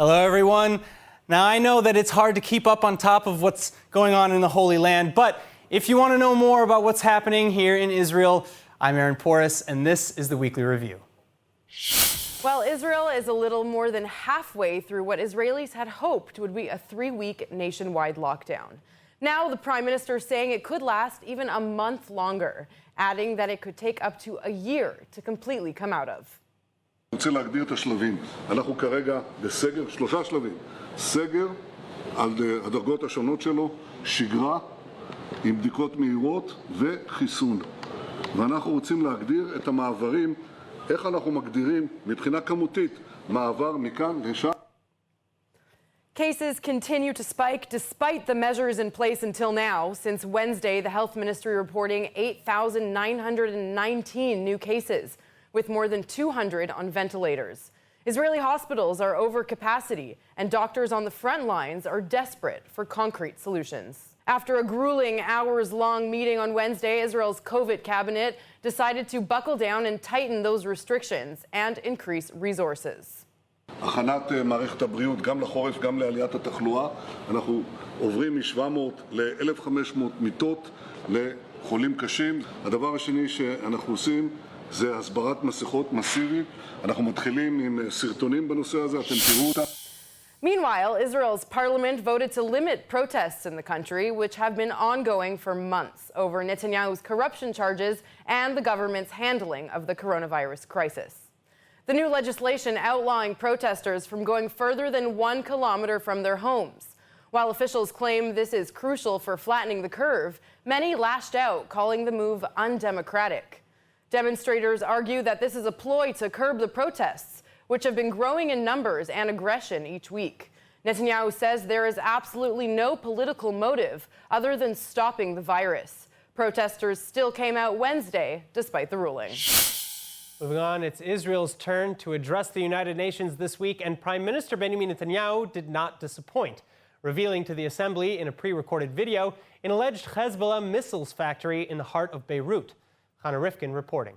Hello, everyone. Now, I know that it's hard to keep up on top of what's going on in the Holy Land, but if you want to know more about what's happening here in Israel, I'm Aaron Porras, and this is the Weekly Review. Well, Israel is a little more than halfway through what Israelis had hoped would be a 3-week nationwide lockdown. Now, the Prime Minister is saying it could last even a month longer, adding that it could take up to a year to completely come out of. אני רוצה להגדיר את השלבים. אנחנו כרגע בסגר, 3 שלבים. סגר על הדרגות השונות שלו, שגרה עם בדיקות מהירות וחיסון. ואנחנו רוצים להגדיר את המעברים, איך אנחנו מגדירים מבחינה כמותית, מעבר מכאן לשם. Cases continue to spike despite the measures in place until now. Since Wednesday, the health ministry reporting 8,919 new cases, with more than 200 on ventilators. Israeli hospitals are over capacity, and doctors on the front lines are desperate for concrete solutions. After a grueling hours-long meeting on Wednesday, Israel's COVID cabinet decided to buckle down and tighten those restrictions and increase resources. הכנת מערכת הבריאות גם לחורף, גם לעליית התחלואה. אנחנו עוברים מ-700 ל-1,500 מיטות לחולים קשים. הדבר השני שאנחנו עושים זה הסברת מסכות מסיבית. אנחנו מתחילים עם סרטונים בנושא הזה, אתם תראו אותה. Meanwhile, Israel's parliament voted to limit protests in the country, which have been ongoing for months over Netanyahu's corruption charges and the government's handling of the coronavirus crisis. The new legislation outlawing protesters from going further than 1 kilometer from their homes. While officials claim this is crucial for flattening the curve, many lashed out, calling the move undemocratic. Demonstrators argue that this is a ploy to curb the protests, which have been growing in numbers and aggression each week. Netanyahu says there is absolutely no political motive other than stopping the virus. Protesters still came out Wednesday, despite the ruling. Moving on, it's Israel's turn to address the United Nations this week, and Prime Minister Benjamin Netanyahu did not disappoint, revealing to the assembly in a pre-recorded video an alleged Hezbollah missiles factory in the heart of Beirut. Hannah Rifkin reporting.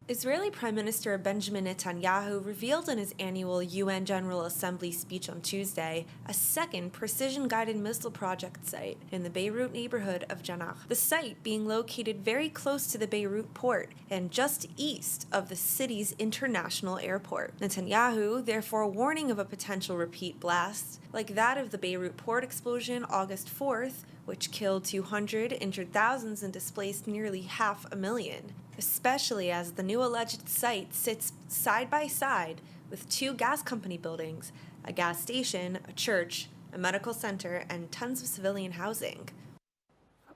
Israeli Prime Minister Benjamin Netanyahu revealed in his annual UN General Assembly speech on Tuesday a second precision-guided missile project site in the Beirut neighborhood of Janah, the site being located very close to the Beirut port and just east of the city's international airport. Netanyahu, therefore warning of a potential repeat blast, like that of the Beirut port explosion August 4th, which killed 200, injured thousands, and displaced nearly 500,000, especially as the new alleged site sits side by side with 2 gas company buildings, a gas station, a church, a medical center, and tons of civilian housing.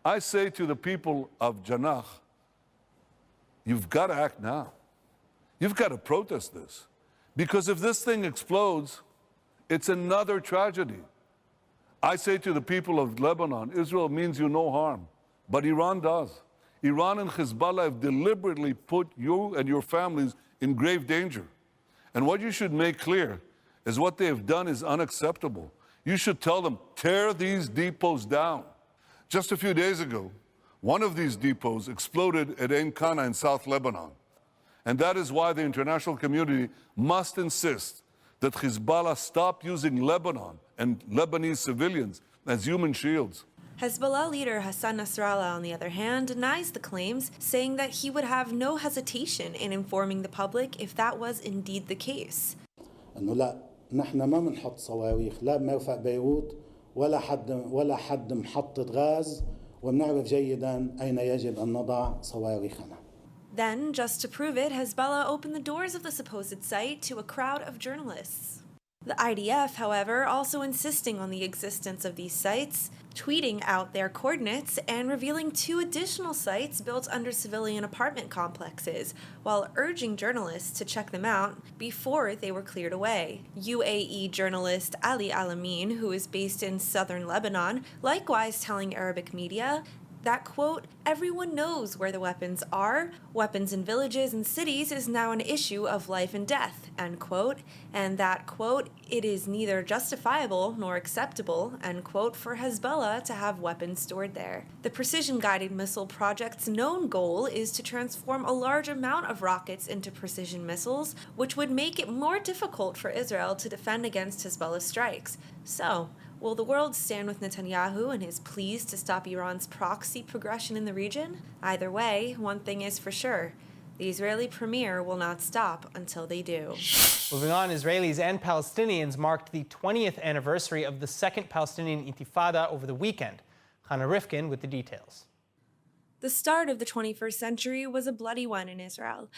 I say to the people of Janah, you've got to act now. You've got to protest this. Because if this thing explodes, it's another tragedy. I say to the people of Lebanon, Israel means you no harm, but Iran does. Iran and Hezbollah have deliberately put you and your families in grave danger. And what you should make clear is what they have done is unacceptable. You should tell them, tear these depots down. Just a few days ago, one of these depots exploded at Ein Kana in South Lebanon. And that is why the international community must insist that Hezbollah stop using Lebanon and Lebanese civilians as human shields. Hezbollah leader Hassan Nasrallah, on the other hand, denies the claims, saying that he would have no hesitation in informing the public if that was indeed the case. إنه لا نحن ما بنحط صواريخ لا بمرفأ بيروت ولا حد محطة غاز وبنعرف جيدا أين يجب أن نضع صواريخنا. Then, just to prove it, Hezbollah opened the doors of the supposed site to a crowd of journalists. The IDF, however, also insisting on the existence of these sites, tweeting out their coordinates and revealing 2 additional sites built under civilian apartment complexes, while urging journalists to check them out before they were cleared away. UAE journalist Ali Alamin, who is based in southern Lebanon, likewise telling Arabic media that, quote, everyone knows where the weapons are. Weapons in villages and cities is now an issue of life and death, end quote. And that, quote, it is neither justifiable nor acceptable, end quote, for Hezbollah to have weapons stored there. The precision-guided missile project's known goal is to transform a large amount of rockets into precision missiles, which would make it more difficult for Israel to defend against Hezbollah strikes. So, will the world stand with Netanyahu and his pleas to stop Iran's proxy progression in the region? Either way, one thing is for sure. The Israeli premier will not stop until they do. Moving on, Israelis and Palestinians marked the 20th anniversary of the Second Palestinian Intifada over the weekend. Hannah Rifkin with the details. The start of the 21st century was a bloody one in Israel,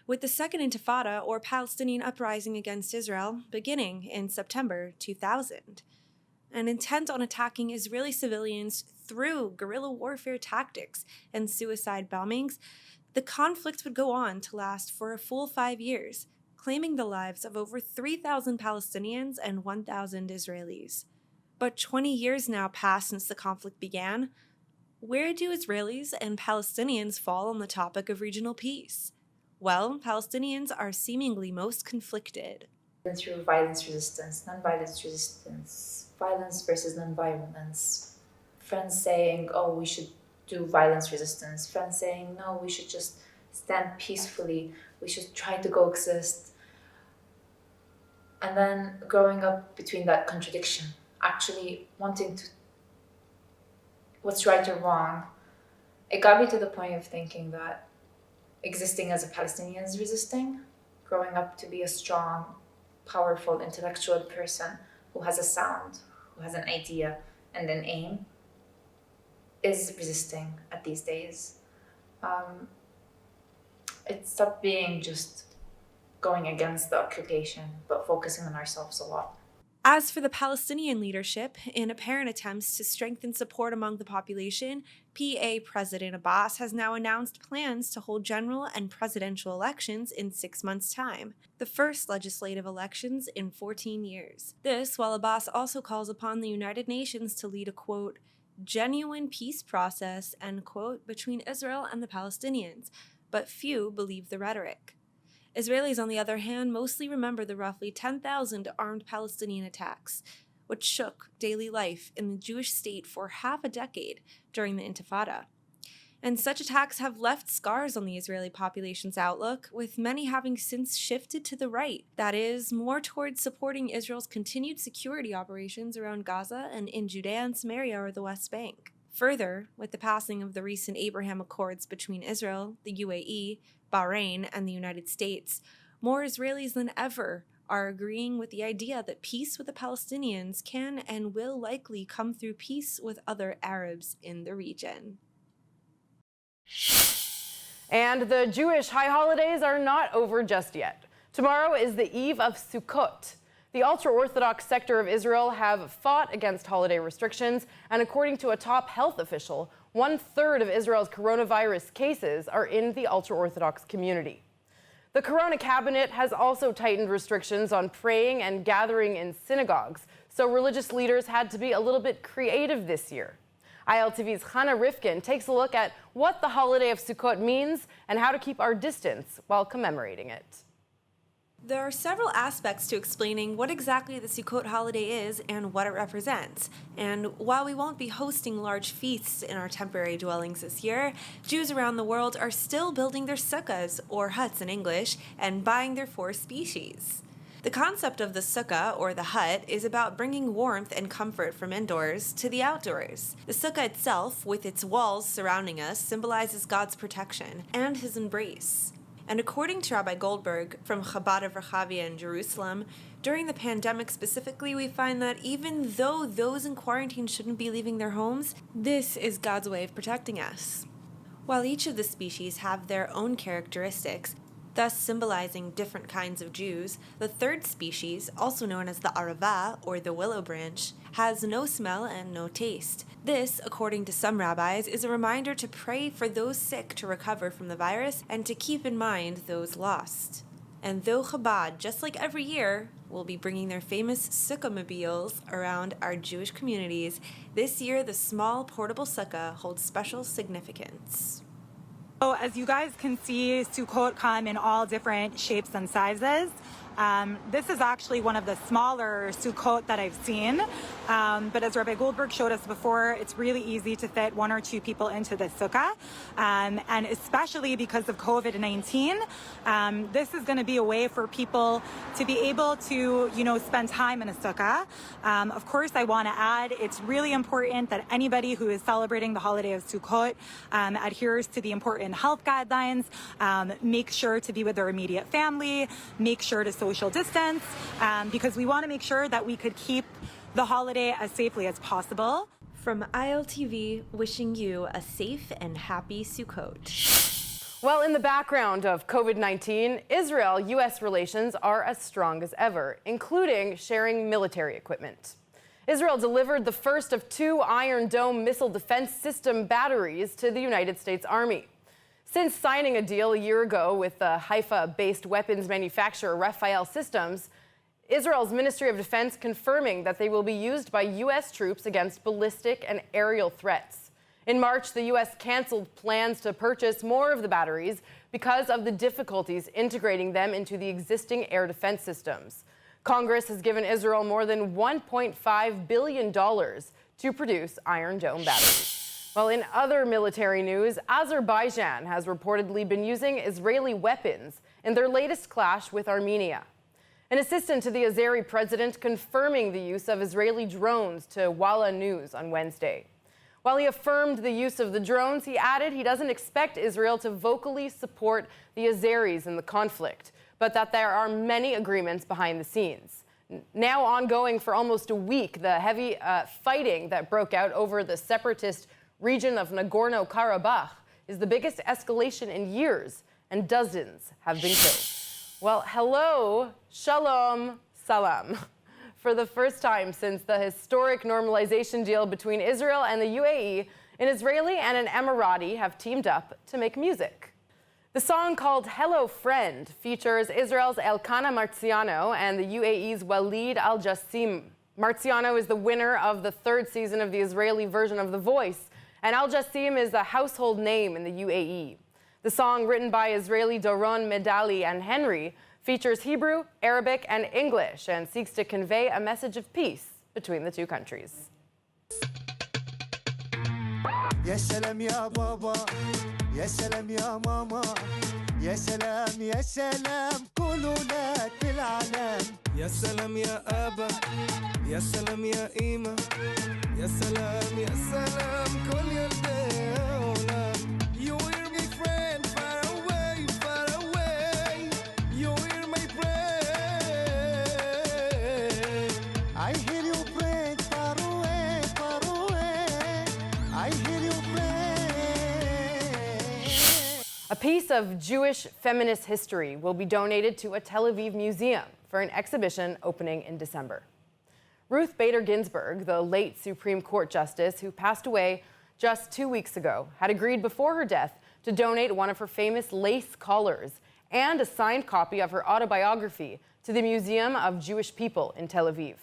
with the Second Intifada, or Palestinian uprising against Israel, beginning in September 2000. And intent on attacking Israeli civilians through guerrilla warfare tactics and suicide bombings, the conflict would go on to last for a full 5 years, claiming the lives of over 3,000 Palestinians and 1,000 Israelis. But 20 years now pass since the conflict began. Where do Israelis and Palestinians fall on the topic of regional peace? Well, Palestinians are seemingly most conflicted. Through violence resistance, non-violence resistance, violence versus non-violence. Friends saying, oh, we should do violence resistance. Friends saying, no, we should just stand peacefully. We should try to coexist. And then growing up between that contradiction, actually wanting to, what's right or wrong, it got me to the point of thinking that existing as a Palestinian is resisting, growing up to be a strong, powerful, intellectual person who has a sound, who has an idea and an aim, is resisting at these days. It stopped being just going against the occupation, but focusing on ourselves a lot. As for the Palestinian leadership, in apparent attempts to strengthen support among the population, PA President Abbas has now announced plans to hold general and presidential elections in 6 months' time, the first legislative elections in 14 years. This, while Abbas also calls upon the United Nations to lead a, quote, genuine peace process, end quote, between Israel and the Palestinians, but few believe the rhetoric. Israelis, on the other hand, mostly remember the roughly 10,000 armed Palestinian attacks, which shook daily life in the Jewish state for half a decade during the Intifada. And such attacks have left scars on the Israeli population's outlook, with many having since shifted to the right, that is, more towards supporting Israel's continued security operations around Gaza and in Judea and Samaria or the West Bank. Further, with the passing of the recent Abraham Accords between Israel, the UAE, Bahrain, and the United States, more Israelis than ever are agreeing with the idea that peace with the Palestinians can and will likely come through peace with other Arabs in the region. And the Jewish high holidays are not over just yet. Tomorrow is the eve of Sukkot. The ultra-Orthodox sector of Israel have fought against holiday restrictions, and according to a top health official, 1/3 of Israel's coronavirus cases are in the ultra-Orthodox community. The Corona cabinet has also tightened restrictions on praying and gathering in synagogues, so religious leaders had to be a little bit creative this year. ILTV's Hannah Rifkin takes a look at what the holiday of Sukkot means and how to keep our distance while commemorating it. There are several aspects to explaining what exactly the Sukkot holiday is and what it represents. And while we won't be hosting large feasts in our temporary dwellings this year, Jews around the world are still building their sukkahs, or huts in English, and buying their 4 species. The concept of the sukkah, or the hut, is about bringing warmth and comfort from indoors to the outdoors. The sukkah itself, with its walls surrounding us, symbolizes God's protection and his embrace. And according to Rabbi Goldberg from Chabad of Rehavia in Jerusalem, during the pandemic specifically, we find that even though those in quarantine shouldn't be leaving their homes, this is God's way of protecting us. While each of the species have their own characteristics, thus symbolizing different kinds of Jews, the 3rd species, also known as the arava, or the willow branch, has no smell and no taste. This, according to some rabbis, is a reminder to pray for those sick to recover from the virus and to keep in mind those lost. And though Chabad, just like every year, will be bringing their famous Sukkah-mobiles around our Jewish communities. This year, the small portable sukkah holds special significance. So as you guys can see, Sukkot come in all different shapes and sizes. This is actually one of the smaller Sukkot that I've seen. But as Rabbi Goldberg showed us before, it's really easy to fit 1 or 2 people into the sukkah. And especially because of COVID-19, this is going to be a way for people to be able to, spend time in a sukkah. Of course, I want to add, it's really important that anybody who is celebrating the holiday of Sukkot adheres to the important health guidelines, make sure to be with their immediate family, make sure to social distance, because we want to make sure that we could keep the holiday as safely as possible. From ILTV, wishing you a safe and happy Sukkot. Well, in the background of COVID-19, Israel-U.S. relations are as strong as ever, including sharing military equipment. Israel delivered the first of 2 Iron Dome missile defense system batteries to the United States Army. Since signing a deal a year ago with the Haifa-based weapons manufacturer Rafael Systems, Israel's Ministry of Defense confirming that they will be used by U.S. troops against ballistic and aerial threats. In March, the U.S. canceled plans to purchase more of the batteries because of the difficulties integrating them into the existing air defense systems. Congress has given Israel more than $1.5 billion to produce Iron Dome batteries. Well, in other military news, Azerbaijan has reportedly been using Israeli weapons in their latest clash with Armenia. An assistant to the Azeri president confirming the use of Israeli drones to Walla News on Wednesday. While he affirmed the use of the drones, he added he doesn't expect Israel to vocally support the Azeris in the conflict, but that there are many agreements behind the scenes. Now ongoing for almost a week, the heavy fighting that broke out over the separatist region of Nagorno-Karabakh is the biggest escalation in years, and dozens have been killed. Well, hello, shalom, salam. For the first time since the historic normalization deal between Israel and the UAE, an Israeli and an Emirati have teamed up to make music. The song called Hello Friend features Israel's Elkana Marziano and the UAE's Walid Al-Jassim. Marziano is the winner of the 3rd season of the Israeli version of The Voice, and Al-Jassim is a household name in the UAE. The song, written by Israeli Doron Medali and Henry, features Hebrew, Arabic, and English and seeks to convey a message of peace between the 2 countries. يا سلام يا بابا يا سلام يا ماما يا سلام يا سلام كل ولاد بالعالم يا سلام يا أبا يا سلام يا إيمة يا سلام كل يلدي You hear me friend far away You hear my prayer I hear you friend far away I hear you pray. A piece of Jewish feminist history will be donated to a Tel Aviv museum for an exhibition opening in December. Ruth Bader Ginsburg, the late Supreme Court Justice who passed away just 2 weeks ago, had agreed before her death to donate one of her famous lace collars and a signed copy of her autobiography to the Museum of Jewish People in Tel Aviv.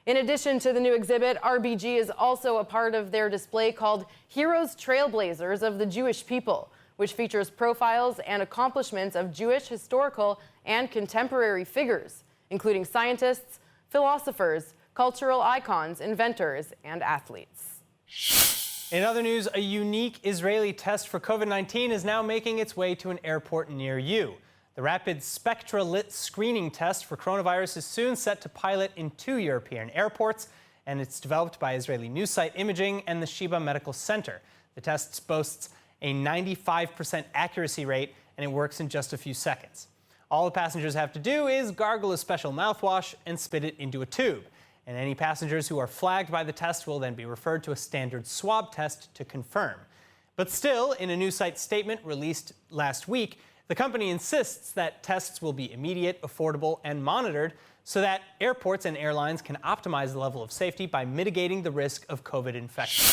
In addition to the new exhibit, RBG is also a part of their display called Heroes Trailblazers of the Jewish People, which features profiles and accomplishments of Jewish historical and contemporary figures, including scientists, philosophers, cultural icons, inventors, and athletes. In other news, a unique Israeli test for COVID-19 is now making its way to an airport near you. The rapid SpectraLit screening test for coronavirus is soon set to pilot in 2 European airports, and it's developed by Israeli news site Imaging and the Sheba Medical Center. The test boasts a 95% accuracy rate, and it works in just a few seconds. All the passengers have to do is gargle a special mouthwash and spit it into a tube. And any passengers who are flagged by the test will then be referred to a standard swab test to confirm. But still, in a news site statement released last week, the company insists that tests will be immediate, affordable, and monitored so that airports and airlines can optimize the level of safety by mitigating the risk of COVID infection.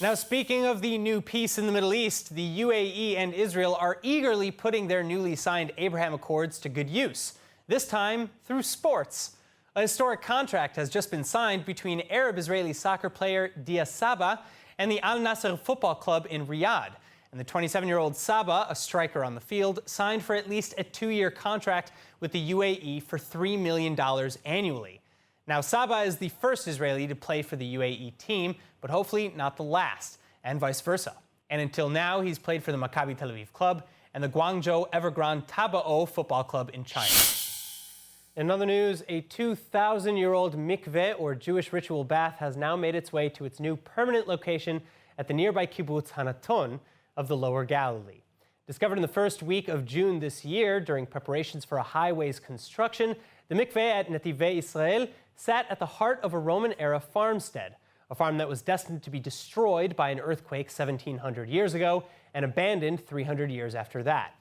Now, speaking of the new peace in the Middle East, the UAE and Israel are eagerly putting their newly signed Abraham Accords to good use, this time through sports. A historic contract has just been signed between Arab-Israeli soccer player Dia Saba and the Al Nassr football club in Riyadh. And the 27-year-old Saba, a striker on the field, signed for at least a 2-year contract with the UAE for $3 million annually. Now, Saba is the first Israeli to play for the UAE team, but hopefully not the last, and vice versa. And until now, he's played for the Maccabi Tel Aviv club and the Guangzhou Evergrande Tabao football club in China. In other news, a 2,000-year-old mikveh, or Jewish ritual bath, has now made its way to its new permanent location at the nearby kibbutz Hanaton of the Lower Galilee. Discovered in the first week of June this year during preparations for a highway's construction, the mikveh at Netivei Israel sat at the heart of a Roman-era farmstead, a farm that was destined to be destroyed by an earthquake 1,700 years ago and abandoned 300 years after that.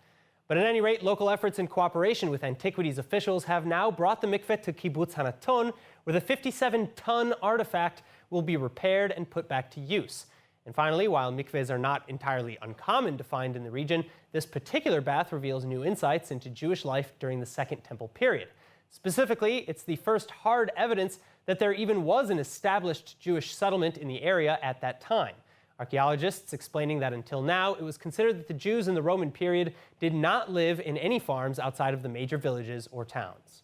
But at any rate, local efforts in cooperation with antiquities officials have now brought the mikveh to kibbutz Hanaton, where the 57-ton artifact will be repaired and put back to use. And finally, while mikvehs are not entirely uncommon to find in the region, this particular bath reveals new insights into Jewish life during the Second Temple period. Specifically, it's the first hard evidence that there even was an established Jewish settlement in the area at that time. Archaeologists explaining that until now, it was considered that the Jews in the Roman period did not live in any farms outside of the major villages or towns.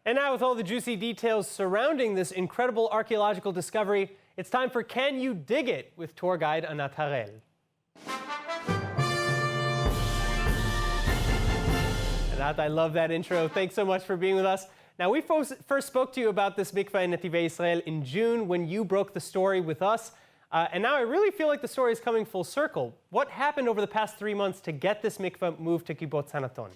And now, with all the juicy details surrounding this incredible archaeological discovery, it's time for Can You Dig It with tour guide Anat Harel. Anat, I love that intro. Thanks so much for being with us. Now, we first spoke to you about this mikveh in Netivei Israel in June when you broke the story with us. And now I really feel like the story is coming full circle. What happened over the past 3 months to get this mikveh moved to kibbutz Hanaton?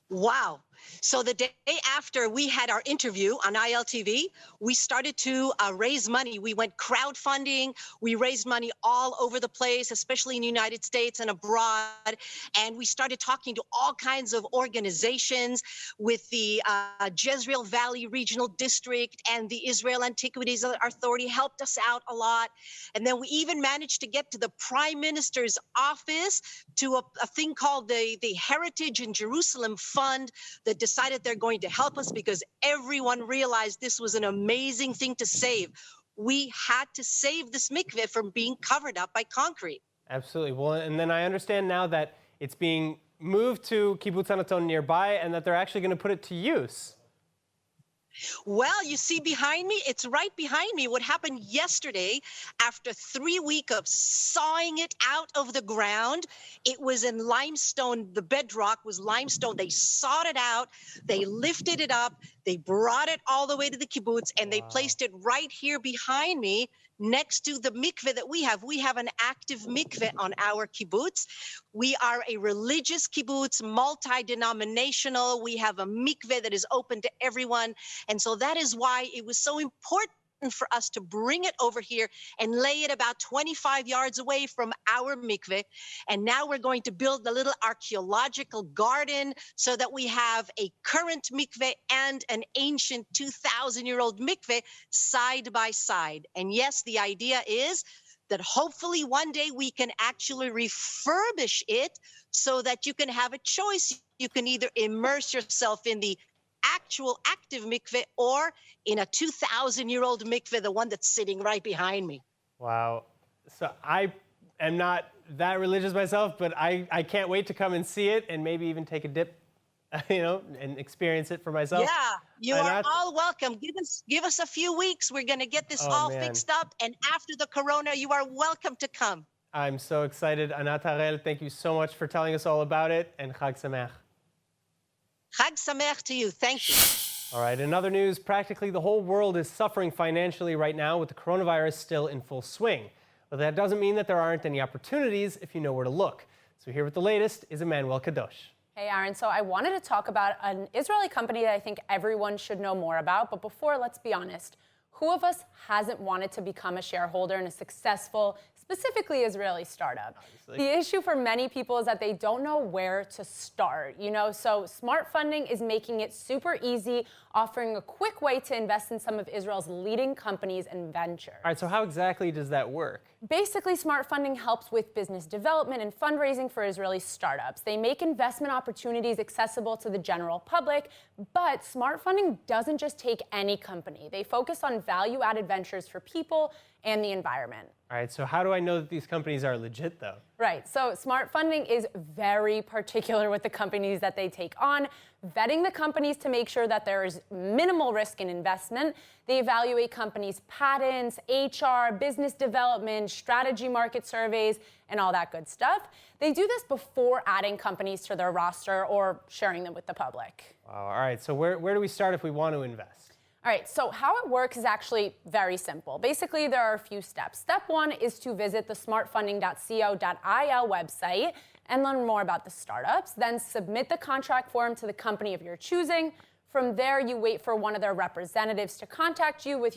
Wow. So the day after we had our interview on ILTV, we started to raise money. We went crowdfunding. We raised money all over the place, especially in the United States and abroad. And we started talking to all kinds of organizations with the Jezreel Valley Regional District, and the Israel Antiquities Authority helped us out a lot. And then we even managed to get to the Prime Minister's office to a thing called the Heritage in Jerusalem Fund that decided they're going to help us because everyone realized this was an amazing thing to save. We had to save this mikveh from being covered up by concrete. Absolutely. Well, and then I understand now that it's being moved to kibbutz Hanaton nearby and that they're actually going to put it to use. Well, you see behind me, it's right behind me. What happened yesterday, after 3 weeks of sawing it out of the ground, it was in limestone. The bedrock was limestone. They sawed it out. They lifted it up. They brought it all the way to the kibbutz, and they placed it right here behind me next to the mikveh that we have. We have an active mikveh on our kibbutz. We are a religious kibbutz, multi-denominational. We have a mikveh that is open to everyone. And so that is why it was so important for us to bring it over here and lay it about 25 yards away from our mikveh. And now we're going to build a little archaeological garden so that we have a current mikveh and an ancient 2,000-year-old mikveh side by side. And yes, the idea is that hopefully one day we can actually refurbish it so that you can have a choice. You can either immerse yourself in the actual active mikveh or in a 2,000-year-old mikveh, the one that's sitting right behind me. Wow. So I am not that religious myself, but I can't wait to come and see it and maybe even take a dip, and experience it for myself. Yeah, you are all welcome. Give us a few weeks. We're going to get this all fixed up. And after the corona, you are welcome to come. I'm so excited. Anat Harel, thank you so much for telling us all about it. And Chag Sameach. Chag Sameach to you. Thank you. All right, in other news, practically the whole world is suffering financially right now with the coronavirus still in full swing. But that doesn't mean that there aren't any opportunities if you know where to look. So here with the latest is Emmanuel Kadosh. Hey, Aaron. So I wanted to talk about an Israeli company that I think everyone should know more about. But before, let's be honest. Who of us hasn't wanted to become a shareholder in a successful, specifically Israeli startups. Obviously. The issue for many people is that they don't know where to start, so smart funding is making it super easy, offering a quick way to invest in some of Israel's leading companies and ventures. All right, so how exactly does that work? Basically, smart funding helps with business development and fundraising for Israeli startups. They make investment opportunities accessible to the general public, but smart funding doesn't just take any company. They focus on value-added ventures for people and the environment. All right, so how do I know that these companies are legit, though? Right, so smart funding is very particular with the companies that they take on, vetting the companies to make sure that there is minimal risk in investment. They evaluate companies' patents, HR, business development, strategy market surveys, and all that good stuff. They do this before adding companies to their roster or sharing them with the public. Wow, all right, so where do we start if we want to invest? All right, so how it works is actually very simple. Basically, there are a few steps. Step one is to visit the smartfunding.co.il website and learn more about the startups. Then submit the contract form to the company of your choosing. From there, you wait for one of their representatives to contact you with,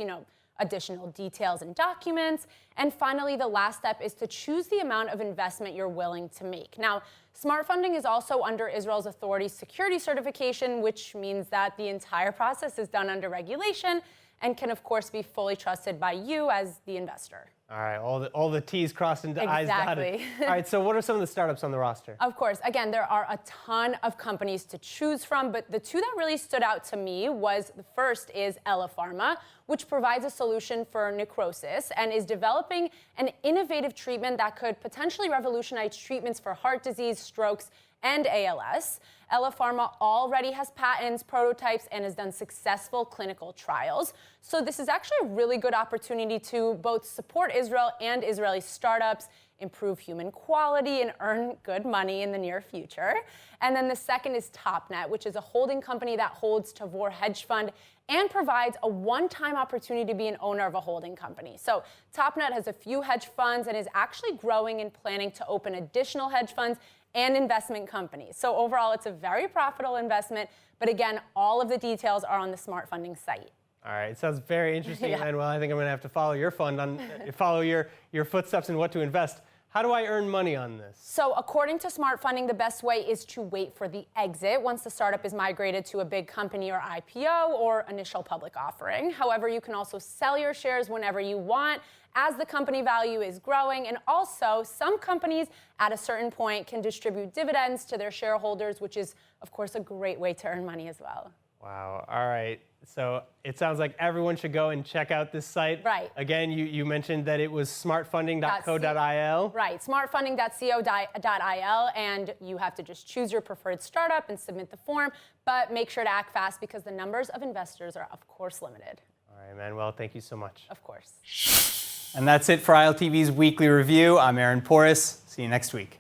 additional details and documents. And finally, the last step is to choose the amount of investment you're willing to make. Now, smart funding is also under Israel's authority's security certification, which means that the entire process is done under regulation and can, of course, be fully trusted by you as the investor. All right, all the T's crossed and I's dotted. All right, so what are some of the startups on the roster? Of course, again, there are a ton of companies to choose from, but the two that really stood out to me was the first is Ella Pharma, which provides a solution for necrosis and is developing an innovative treatment that could potentially revolutionize treatments for heart disease, strokes, and ALS. Ella Pharma already has patents, prototypes, and has done successful clinical trials. So this is actually a really good opportunity to both support Israel and Israeli startups, improve human quality, and earn good money in the near future. And then the second is TopNet, which is a holding company that holds Tavor Hedge Fund and provides a one-time opportunity to be an owner of a holding company. So TopNet has a few hedge funds and is actually growing and planning to open additional hedge funds and investment companies. So overall, it's a very profitable investment. But again, all of the details are on the Smart Funding site. All right, sounds very interesting. Yeah. And well, I think I'm going to have to follow your follow your footsteps in what to invest. How do I earn money on this? So according to Smart Funding, the best way is to wait for the exit once the startup is migrated to a big company or IPO or initial public offering. However, you can also sell your shares whenever you want as the company value is growing. And also, some companies at a certain point can distribute dividends to their shareholders, which is, of course, a great way to earn money as well. Wow, all right. So it sounds like everyone should go and check out this site. Right. Again, you mentioned that it was smartfunding.co.il. Right, smartfunding.co.il, and you have to just choose your preferred startup and submit the form, but make sure to act fast because the numbers of investors are, of course, limited. All right, Manuel, thank you so much. Of course. And that's it for ILTV's Weekly Review. I'm Aaron Porras. See you next week.